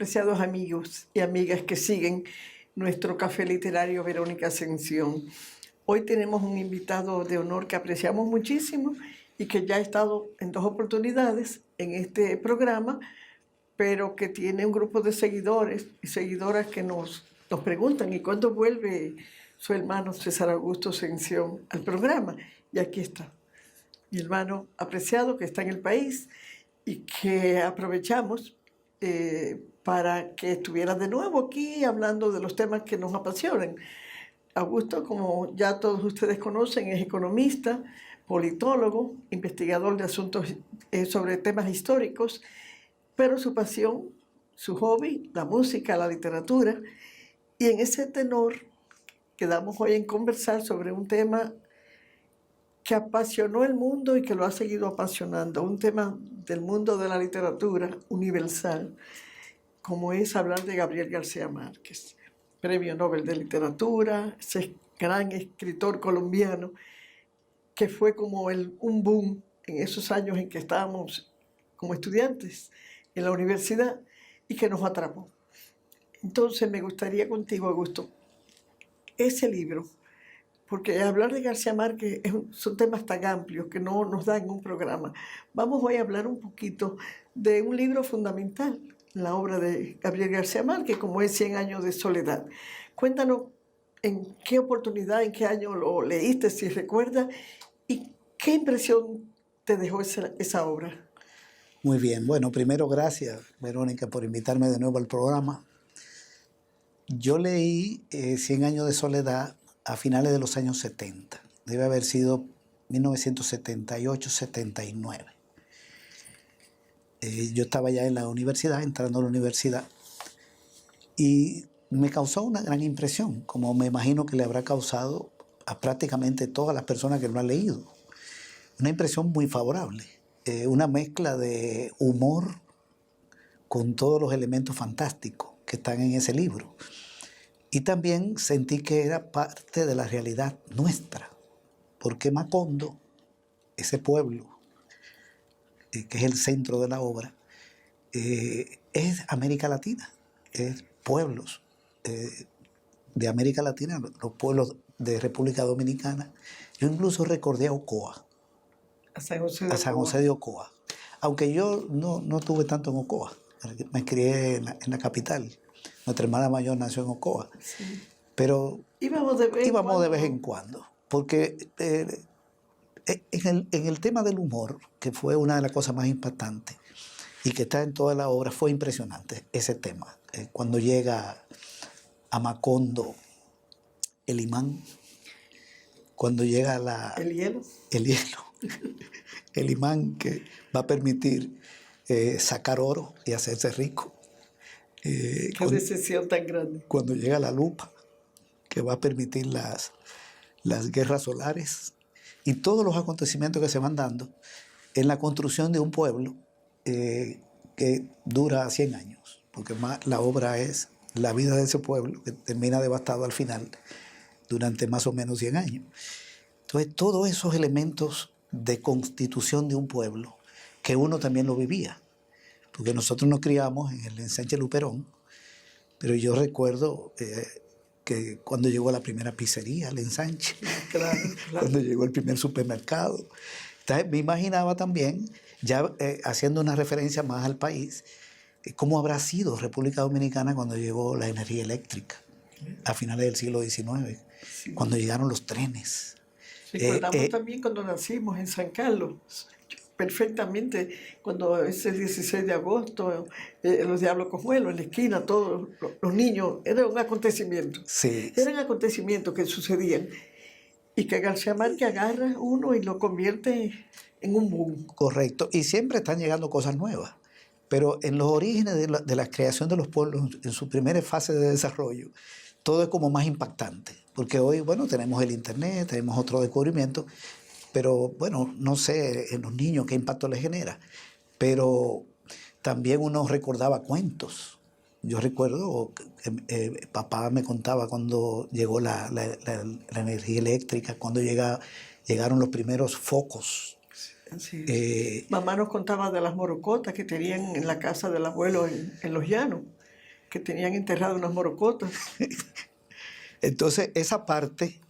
apreciados amigos y amigas que siguen nuestro café literario Verónica Ascensión. Hoy tenemos un invitado de honor que apreciamos muchísimo y que ya ha estado en 2 oportunidades en este programa, pero que tiene un grupo de seguidores y seguidoras que nos preguntan ¿y cuándo vuelve su hermano César Augusto Ascensión al programa? Y aquí está, mi hermano apreciado que está en el país y que aprovechamos para que estuviera de nuevo aquí hablando de los temas que nos apasionan. Augusto, como ya todos ustedes conocen, es economista, politólogo, investigador de asuntos sobre temas históricos, pero su pasión, su hobby, la música, la literatura, y en ese tenor quedamos hoy en conversar sobre un tema que apasionó el mundo y que lo ha seguido apasionando, un tema del mundo de la literatura universal, como es hablar de Gabriel García Márquez, Premio Nobel de Literatura, ese gran escritor colombiano que fue como un boom en esos años en que estábamos como estudiantes en la universidad y que nos atrapó. Entonces me gustaría contigo, Augusto, ese libro, porque hablar de García Márquez son temas tan amplios que no nos dan un programa. Vamos hoy a hablar un poquito de un libro fundamental, la obra de Gabriel García Márquez, como es 100 años de soledad. Cuéntanos en qué oportunidad, en qué año lo leíste, si recuerdas, y qué impresión te dejó esa obra. Muy bien, bueno, primero gracias, Verónica, por invitarme de nuevo al programa. Yo leí 100 años de soledad a finales de los años 70. Debe haber sido 1978-79. Yo estaba ya en la universidad, entrando a la universidad, y me causó una gran impresión, como me imagino que le habrá causado a prácticamente todas las personas que lo han leído. Una impresión muy favorable, una mezcla de humor con todos los elementos fantásticos que están en ese libro. Y también sentí que era parte de la realidad nuestra, porque Macondo, ese pueblo, que es el centro de la obra, es América Latina, es pueblos de América Latina, los pueblos de República Dominicana. Yo incluso recordé a Ocoa, A San José de Ocoa, aunque yo no estuve tanto en Ocoa, me crié en la capital. Nuestra hermana mayor nació en Ocoa, sí. Pero íbamos de vez en cuando, porque en el tema del humor, que fue una de las cosas más impactantes y que está en toda la obra, fue impresionante ese tema. Cuando llega a Macondo el imán, cuando llega el hielo, el imán que va a permitir sacar oro y hacerse rico. qué decisión tan grande. Cuando llega la lupa, que va a permitir las guerras solares y todos los acontecimientos que se van dando en la construcción de un pueblo que dura 100 años, porque la obra es la vida de ese pueblo que termina devastado al final durante más o menos 100 años. Entonces, todos esos elementos de constitución de un pueblo, que uno también lo vivía, porque nosotros nos criamos en el ensanche Luperón, pero yo recuerdo que cuando llegó la primera pizzería, el ensanche, claro. Cuando llegó el primer supermercado. Entonces me imaginaba también, ya haciendo una referencia más al país, cómo habrá sido República Dominicana cuando llegó la energía eléctrica, a finales del siglo XIX, sí. Cuando llegaron los trenes. Recordamos también cuando nacimos en San Carlos, perfectamente, cuando ese 16 de agosto, los Diablos Cojuelos en la esquina, todos los niños, era un acontecimiento. Sí. Eran acontecimientos que sucedían y que García Márquez agarra uno y lo convierte en un boom. Correcto, y siempre están llegando cosas nuevas, pero en los orígenes de la creación de los pueblos, en su primera fase de desarrollo, todo es como más impactante, porque hoy, bueno, tenemos el internet, tenemos otro descubrimiento, pero bueno, no sé en los niños qué impacto les genera, pero también uno recordaba cuentos. Yo recuerdo que papá me contaba cuando llegó la energía eléctrica, cuando llegaron los primeros focos. Sí. Mamá nos contaba de las morocotas que tenían en la casa del abuelo en Los Llanos. que tenían enterrado unas morocotas. Entonces, esa parte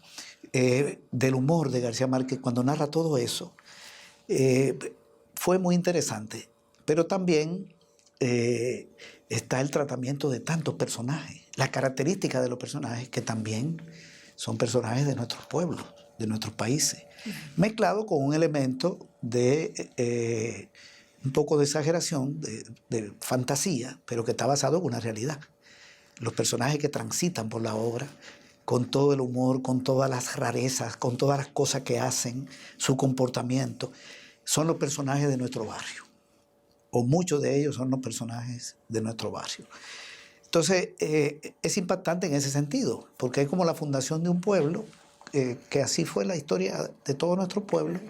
del humor de García Márquez, cuando narra todo eso, fue muy interesante. Pero también está el tratamiento de tantos personajes, las características de los personajes que también son personajes de nuestros pueblos, de nuestros países, mezclado con un elemento de un poco de exageración, de fantasía, pero que está basado en una realidad. Los personajes que transitan por la obra, con todo el humor, con todas las rarezas, con todas las cosas que hacen, su comportamiento, son los personajes de nuestro barrio, o muchos de ellos son los personajes de nuestro barrio. Entonces, es impactante en ese sentido, porque es como la fundación de un pueblo, que así fue la historia de todo nuestro pueblo,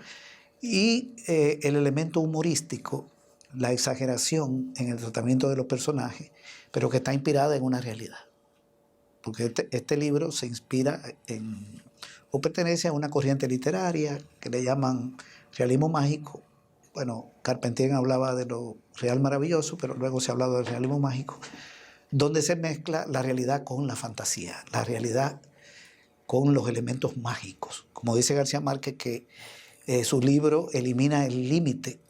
y el elemento humorístico, la exageración en el tratamiento de los personajes, pero que está inspirada en una realidad. Porque este libro se inspira o pertenece a una corriente literaria que le llaman realismo mágico. Bueno, Carpentier hablaba de lo real maravilloso, pero luego se ha hablado del realismo mágico, donde se mezcla la realidad con la fantasía, la realidad con los elementos mágicos. Como dice García Márquez, que su libro elimina el límite.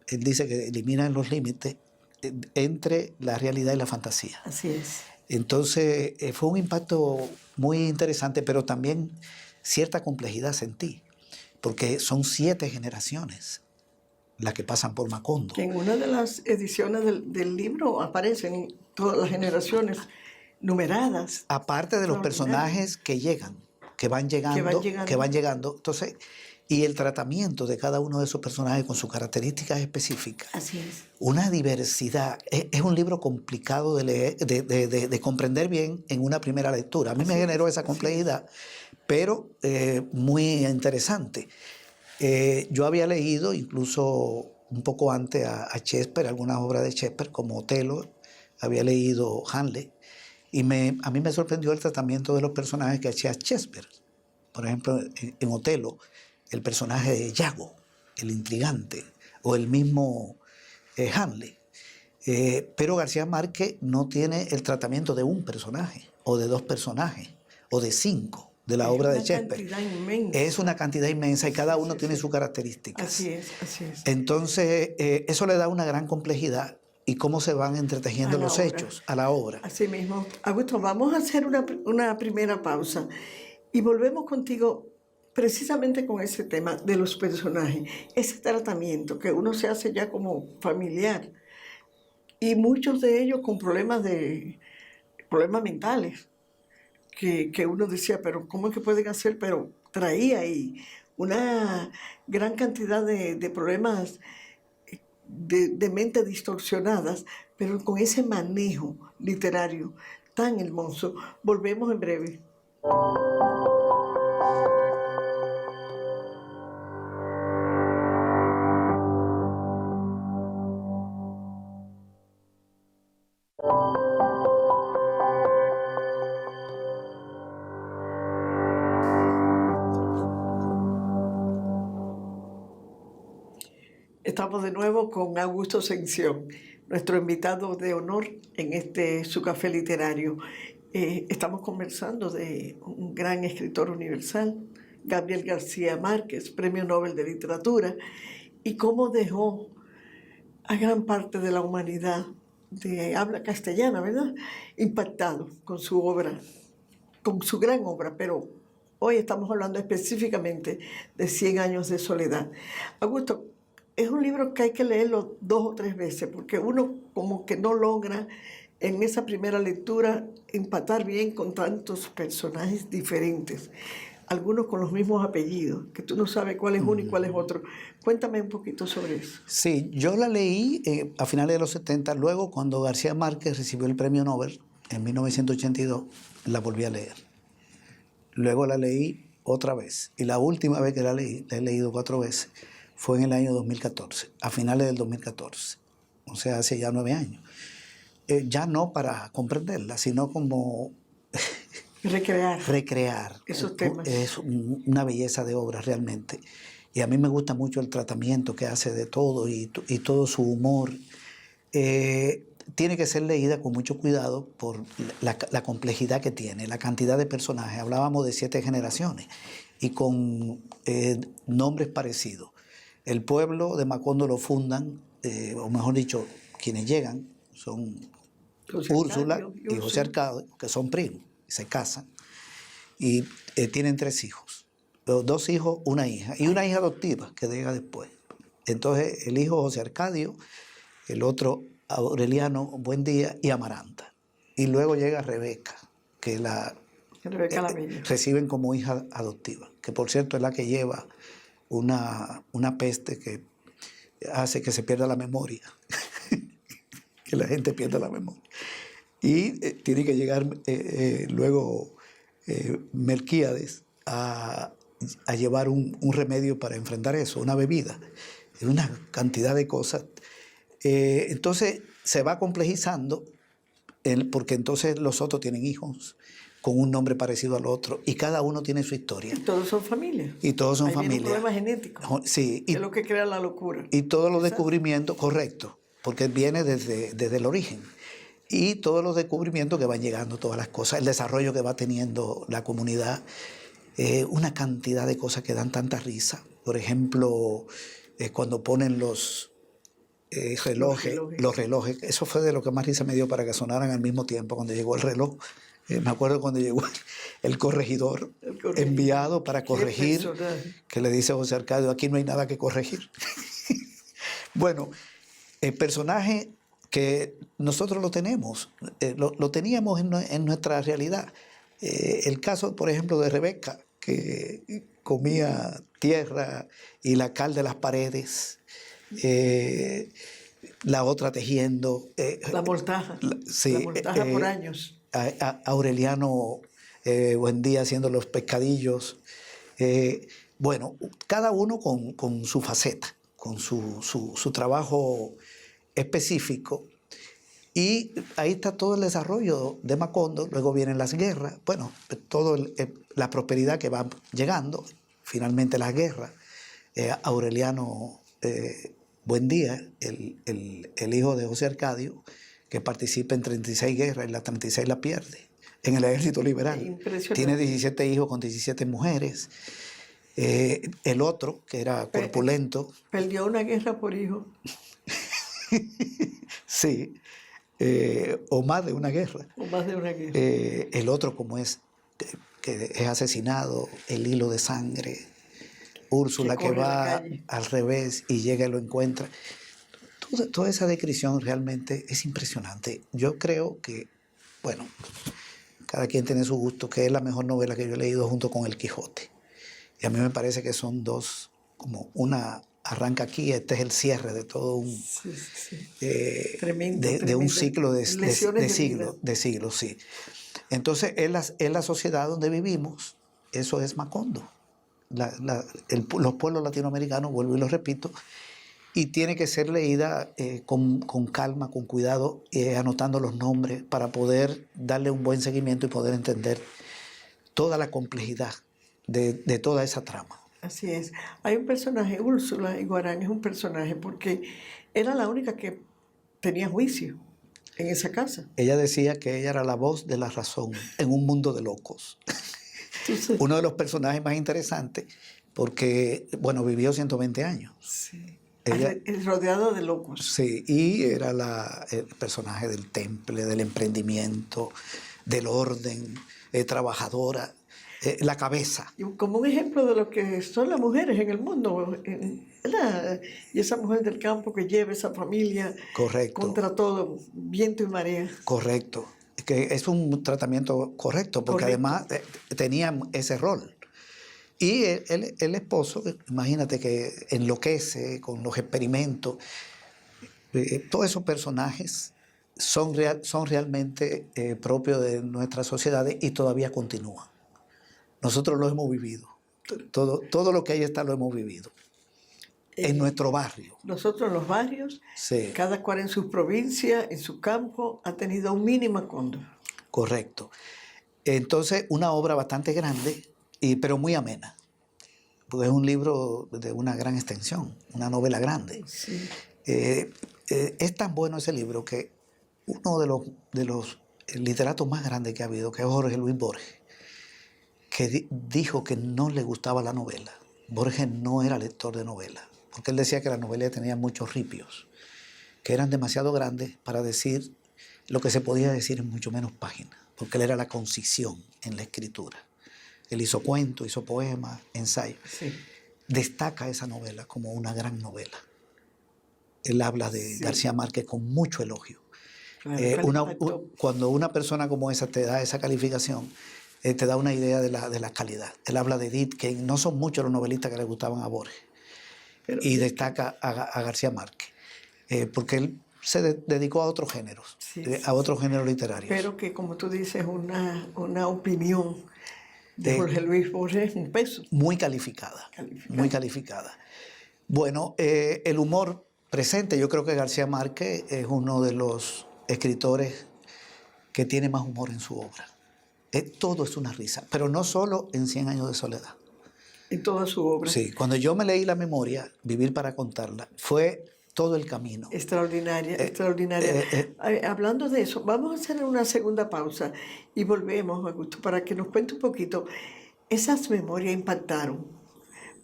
Él dice que elimina los límites entre la realidad y la fantasía. Así es. Entonces, fue un impacto muy interesante, pero también cierta complejidad sentí, porque son 7 generaciones las que pasan por Macondo. Que en una de las ediciones del libro aparecen todas las generaciones numeradas. Aparte de los personajes que llegan, que van llegando. Entonces, y el tratamiento de cada uno de esos personajes con sus características específicas. Así es. Una diversidad. Es un libro complicado de leer, de comprender bien en una primera lectura. A mí me generó esa complejidad, pero muy interesante. Yo había leído incluso un poco antes a Shakespeare, algunas obras de Shakespeare, como Otelo, había leído Hamlet, y a mí me sorprendió el tratamiento de los personajes que hacía Shakespeare. Por ejemplo, en Otelo, el personaje de Yago, el intrigante, o el mismo Hamlet. Pero García Márquez no tiene el tratamiento de un personaje, o de 2 personajes, o de 5 de la obra de Shakespeare. Es una cantidad inmensa y cada uno tiene sus características. Así es, así es. Entonces, eso le da una gran complejidad y cómo se van entretejiendo los hechos a la obra. Así mismo. Augusto, vamos a hacer una primera pausa y volvemos contigo precisamente con ese tema de los personajes, ese tratamiento que uno se hace ya como familiar y muchos de ellos con problemas mentales que uno decía, pero ¿cómo es que pueden hacer? Pero traía ahí una gran cantidad de problemas de mente distorsionadas, pero con ese manejo literario tan hermoso. Volvemos en breve. Estamos de nuevo con Augusto Ascensión, nuestro invitado de honor en su café literario. Estamos conversando de un gran escritor universal, Gabriel García Márquez, Premio Nobel de Literatura, y cómo dejó a gran parte de la humanidad de habla castellana, ¿verdad?, impactado con su obra, con su gran obra, pero hoy estamos hablando específicamente de 100 años de soledad. Augusto, es un libro que hay que leerlo 2 o 3 veces, porque uno como que no logra en esa primera lectura empatar bien con tantos personajes diferentes, algunos con los mismos apellidos, que tú no sabes cuál es uno y cuál es otro. Cuéntame un poquito sobre eso. Sí, yo la leí a finales de los 70, luego cuando García Márquez recibió el Premio Nobel en 1982, la volví a leer. Luego la leí otra vez, y la última vez que la he leído 4 veces, fue en el año 2014, a finales del 2014, o sea, hace ya 9 años. Ya no para comprenderla, sino como recrear esos temas. Es una belleza de obra realmente. Y a mí me gusta mucho el tratamiento que hace de todo y todo su humor. tiene que ser leída con mucho cuidado por la complejidad que tiene, la cantidad de personajes. Hablábamos de 7 generaciones y con nombres parecidos. El pueblo de Macondo lo fundan, o mejor dicho, quienes llegan son Úrsula y José Arcadio, que son primos, se casan y tienen 3 hijos. 2 hijos, una hija, y una hija adoptiva que llega después. Entonces el hijo José Arcadio, el otro Aureliano Buendía y Amaranta. Y luego llega Rebeca, que reciben como hija adoptiva, que por cierto es la que lleva una peste que hace que se pierda la memoria, que la gente pierda la memoria. Y tiene que llegar luego Melquíades a llevar un remedio para enfrentar eso, una bebida, una cantidad de cosas. Entonces se va complejizando porque entonces los otros tienen hijos con un nombre parecido al otro y cada uno tiene su historia. Y todos son familias. Y todos son familias. Hay un familias. problema genético. Sí. Es lo que crea la locura. Y todos los descubrimientos, correcto, porque viene desde el origen. Y todos los descubrimientos que van llegando, todas las cosas, el desarrollo que va teniendo la comunidad, una cantidad de cosas que dan tanta risa. Por ejemplo, cuando ponen los relojes, eso fue de lo que más risa me dio para que sonaran al mismo tiempo cuando llegó el reloj. Me acuerdo cuando llegó el corregidor enviado para corregir, que le dice a José Arcadio, aquí no hay nada que corregir. Bueno, el personaje que nosotros lo tenemos, lo teníamos en nuestra realidad. El caso, por ejemplo, de Rebeca, que comía tierra y la cal de las paredes, la otra tejiendo. La mortaja. Sí, la mortaja por años. Aureliano Buendía haciendo los pescadillos. Bueno, cada uno con su faceta, con su trabajo específico. Y ahí está todo el desarrollo de Macondo. Luego vienen las guerras, bueno, toda la prosperidad que va llegando, finalmente las guerras. Aureliano Buendía, el hijo de José Arcadio, que participa en 36 guerras, y las 36 la pierde, en el ejército liberal. Tiene 17 hijos con 17 mujeres. El otro, que era corpulento... Perdió una guerra por hijo. Sí, o más de una guerra. O más de una guerra. El otro, como es, que es asesinado, el hilo de sangre. Úrsula que va al revés y llega y lo encuentra. Toda esa descripción realmente es impresionante. Yo creo que, bueno, cada quien tiene su gusto, que es la mejor novela que yo he leído junto con El Quijote. Y a mí me parece que son dos, como una arranca aquí, este es el cierre de todo un... de un ciclo de siglos, sí. Entonces, en la sociedad donde vivimos, eso es Macondo. Los pueblos latinoamericanos, vuelvo y lo repito, y tiene que ser leída con calma, con cuidado, anotando los nombres para poder darle un buen seguimiento y poder entender toda la complejidad de toda esa trama. Así es. Hay un personaje, Úrsula Iguarán es un personaje porque era la única que tenía juicio en esa casa. Ella decía que ella era la voz de la razón en un mundo de locos. Uno de los personajes más interesantes porque, bueno, vivió 120 años. Sí. Ella, rodeado de locos. Sí, y era el personaje del temple, del emprendimiento, del orden, trabajadora, la cabeza. Y como un ejemplo de lo que son las mujeres en el mundo, ¿verdad? Y esa mujer del campo que lleva esa familia. Correcto. Contra todo, viento y marea. Correcto. Que es un tratamiento correcto, porque además tenía ese rol. Y el esposo, imagínate que enloquece con los experimentos. Todos esos personajes son realmente propios de nuestras sociedades y todavía continúan. Nosotros lo hemos vivido. Todo lo que ahí está lo hemos vivido. En nuestro barrio. Nosotros en los barrios, sí. Cada cual en su provincia, en su campo, ha tenido un mini Macondo. Correcto. Entonces, una obra bastante grande, pero muy amena. Porque es un libro de una gran extensión, una novela grande. Sí. Es tan bueno ese libro que uno de los literatos más grandes que ha habido, que es Jorge Luis Borges, que dijo que no le gustaba la novela. Borges no era lector de novela, porque él decía que las novelas tenían muchos ripios, que eran demasiado grandes para decir lo que se podía decir en mucho menos páginas, porque él era la concisión en la escritura. Él hizo cuentos, hizo poemas, ensayos. Sí. Destaca esa novela como una gran novela. Él habla de Sí. García Márquez con mucho elogio. Claro, Cuando una persona como esa te da esa calificación, te da una idea de la calidad. Él habla de Edith, que no son muchos los novelistas que le gustaban a Borges, y destaca a García Márquez, porque él se dedicó a otros géneros, a otros géneros literarios. Pero que, como tú dices, una opinión de Jorge Luis Borges es un peso. Muy calificada, muy calificada. Bueno, el humor presente, yo creo que García Márquez es uno de los escritores que tiene más humor en su obra. Todo es una risa, pero no solo en 100 años de soledad. En toda su obra. Sí, cuando yo me leí la memoria, Vivir para contarla, fue todo el camino. Extraordinaria, extraordinaria. Hablando de eso, vamos a hacer una segunda pausa y volvemos, Augusto, para que nos cuente un poquito. Esas memorias impactaron.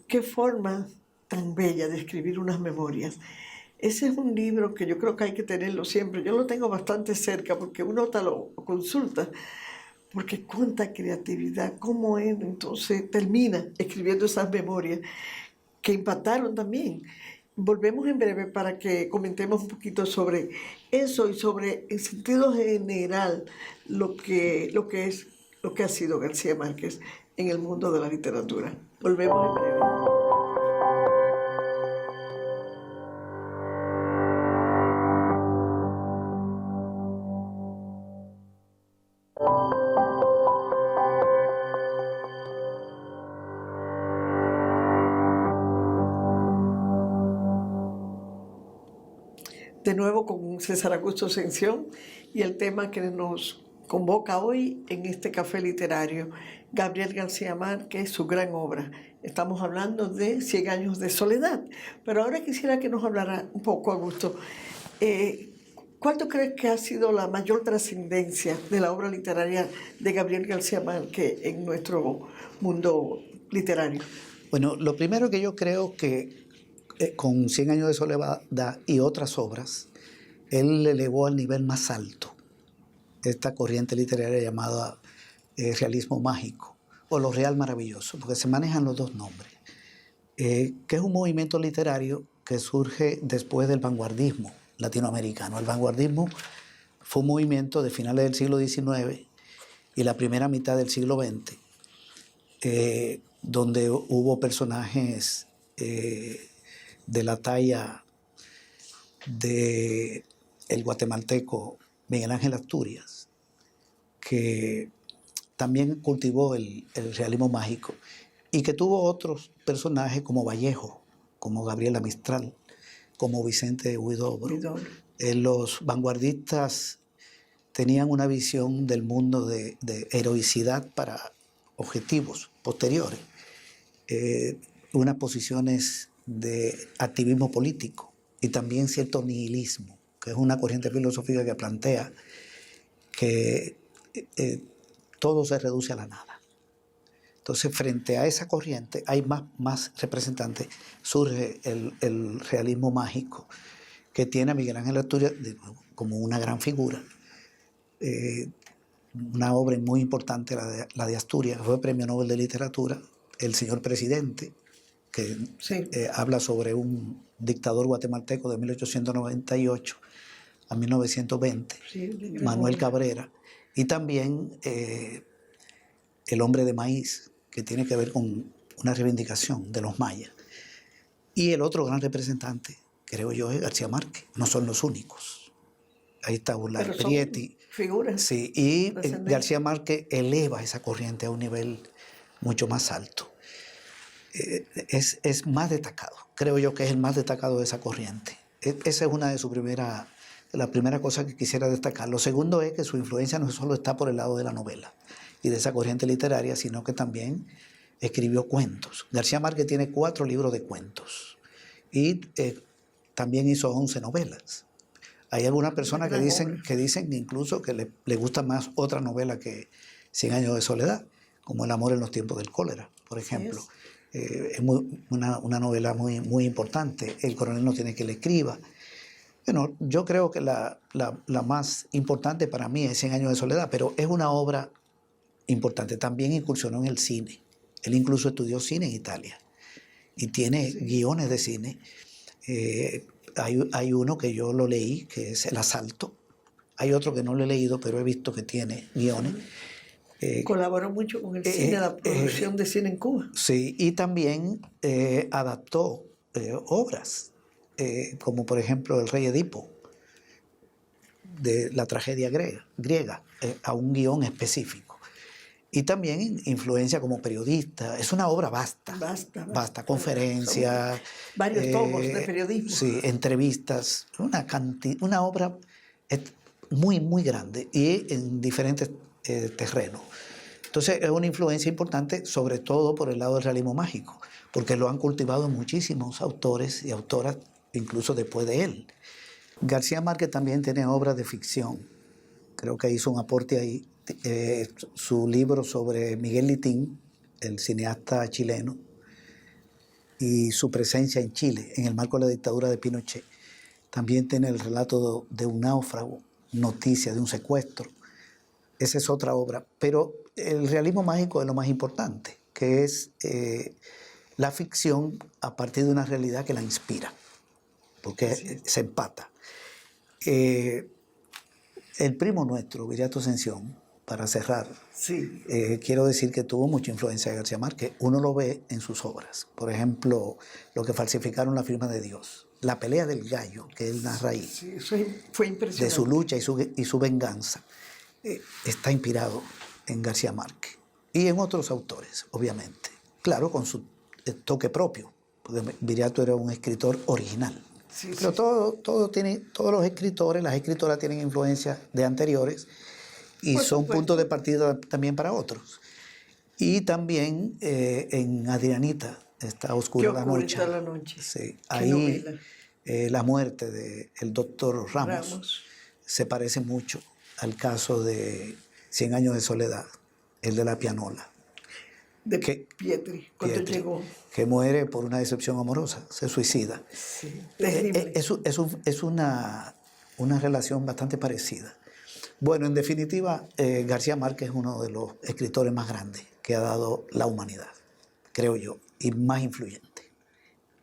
Qué forma tan bella de escribir unas memorias. Ese es un libro que yo creo que hay que tenerlo siempre. Yo lo tengo bastante cerca porque uno te lo consulta, porque cuánta creatividad, cómo él entonces termina escribiendo esas memorias que impactaron también. Volvemos en breve para que comentemos un poquito sobre eso y sobre, en sentido general, lo que ha sido García Márquez en el mundo de la literatura. Volvemos en breve. De nuevo con César Augusto Ascensión y el tema que nos convoca hoy en este café literario, Gabriel García Márquez, su gran obra. Estamos hablando de 100 años de soledad, pero ahora quisiera que nos hablara un poco, Augusto, ¿cuál tú crees que ha sido la mayor trascendencia de la obra literaria de Gabriel García Márquez en nuestro mundo literario? Bueno, lo primero que yo creo que con 100 años de soledad y otras obras, él le elevó al nivel más alto esta corriente literaria llamada realismo mágico o lo real maravilloso, porque se manejan los dos nombres, que es un movimiento literario que surge después del vanguardismo latinoamericano. El vanguardismo fue un movimiento de finales del siglo XIX y la primera mitad del siglo XX, donde hubo personajes de la talla de el guatemalteco Miguel Ángel Asturias, que también cultivó el realismo mágico y que tuvo otros personajes como Vallejo, como Gabriela Mistral, como Vicente Huidobro. Los vanguardistas tenían una visión del mundo de heroicidad para objetivos posteriores, unas posiciones de activismo político y también cierto nihilismo, que es una corriente filosófica que plantea que todo se reduce a la nada. Entonces, frente a esa corriente, hay más representantes. Surge el realismo mágico, que tiene a Miguel Ángel Asturias como una gran figura. Una obra muy importante, la de Asturias, fue Premio Nobel de Literatura. El señor presidente, que habla sobre un dictador guatemalteco de 1898 a 1920, Manuel Cabrera, y también El hombre de maíz, que tiene que ver con una reivindicación de los mayas. Y el otro gran representante, creo yo, es García Márquez. No son los únicos. Ahí está Burlai Prietti. Figuras. Sí, y García Márquez eleva esa corriente a un nivel mucho más alto. Es más destacado. Creo yo que es el más destacado de esa corriente. Esa es una de sus primeras, la primera cosa que quisiera destacar. Lo segundo es que su influencia no solo está por el lado de la novela y de esa corriente literaria, sino que también escribió cuentos. García Márquez tiene 4 libros de cuentos y también hizo 11 novelas. Hay algunas personas gran obra. que dicen incluso que le gusta más otra novela que Cien años de soledad, como El amor en los tiempos del cólera, por ejemplo. Es una novela muy importante. El coronel no tiene que le escriba. Bueno, yo creo que la más importante para mí es Cien años de soledad, pero es una obra importante. También incursionó en el cine. Él incluso estudió cine en Italia y tiene guiones de cine. Hay uno que yo lo leí, que es El asalto. Hay otro que no lo he leído, pero he visto que tiene guiones. Colaboró mucho con el cine, la producción de cine en Cuba. Sí, y también adaptó obras, como por ejemplo El rey Edipo, de la tragedia griega, a un guión específico. Y también influencia como periodista. Es una obra vasta, conferencias. Varios tomos de periodismo. Sí, entrevistas. Una obra muy grande y en diferentes terrenos. Entonces es una influencia importante, sobre todo por el lado del realismo mágico, porque lo han cultivado muchísimos autores y autoras, incluso después de él. García Márquez también tiene obras de ficción. Creo que hizo un aporte ahí. Su libro sobre Miguel Litín, el cineasta chileno, y su presencia en Chile en el marco de la dictadura de Pinochet. También tiene el relato de un náufrago, noticia de un secuestro. Esa es otra obra. Pero el realismo mágico es lo más importante, que es la ficción a partir de una realidad que la inspira, porque se empata. El primo nuestro, Viriato Ascensión, para cerrar, quiero decir que tuvo mucha influencia de García Márquez. Uno lo ve en sus obras. Por ejemplo, lo que falsificaron la firma de Dios, la pelea del gallo, que él narra ahí, eso fue impresionante. de su lucha y su venganza, está inspirado en García Márquez y en otros autores, obviamente. Claro, con su toque propio, porque Viriato era un escritor original. Pero todos los escritores, las escritoras tienen influencias de anteriores y son puntos de partida también para otros. Y también en Adrianita está Oscura la noche. Sí, ahí la muerte del doctor Ramos se parece mucho al caso de 100 años de soledad, el de la pianola. De Pietri, cuando llegó. Que muere por una decepción amorosa, se suicida. Sí, terrible. Es una relación bastante parecida. Bueno, en definitiva, García Márquez es uno de los escritores más grandes que ha dado la humanidad, creo yo, y más influyente.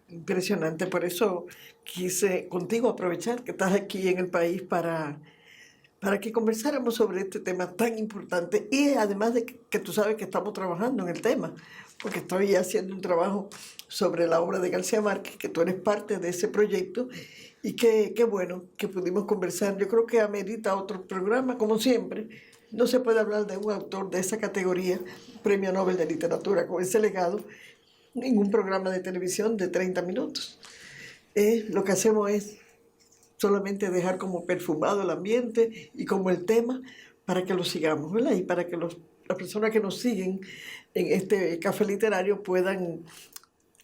Impresionante, por eso quise contigo aprovechar que estás aquí en el país para que conversáramos sobre este tema tan importante y además de que tú sabes que estamos trabajando en el tema, porque estoy haciendo un trabajo sobre la obra de García Márquez, que tú eres parte de ese proyecto y qué bueno que pudimos conversar. Yo creo que amerita otro programa, como siempre. No se puede hablar de un autor de esa categoría, Premio Nobel de Literatura, con ese legado, ningún programa de televisión de 30 minutos. Lo que hacemos es solamente dejar como perfumado el ambiente y como el tema para que lo sigamos, ¿verdad? Y para que las personas que nos siguen en este café literario puedan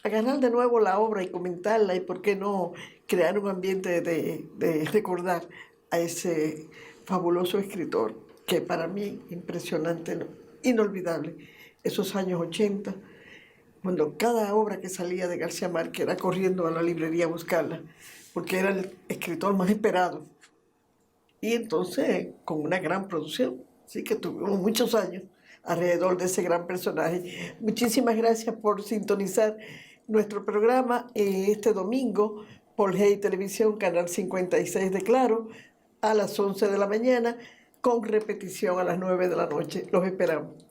agarrar de nuevo la obra y comentarla y por qué no crear un ambiente de recordar a ese fabuloso escritor que para mí impresionante, inolvidable, esos años 80, cuando cada obra que salía de García Márquez era corriendo a la librería a buscarla, porque era el escritor más esperado. Y entonces, con una gran producción, sí que tuvimos muchos años alrededor de ese gran personaje. Muchísimas gracias por sintonizar nuestro programa este domingo por Hey Televisión, Canal 56 de Claro, a las 11 de la mañana, con repetición a las 9 de la noche. Los esperamos.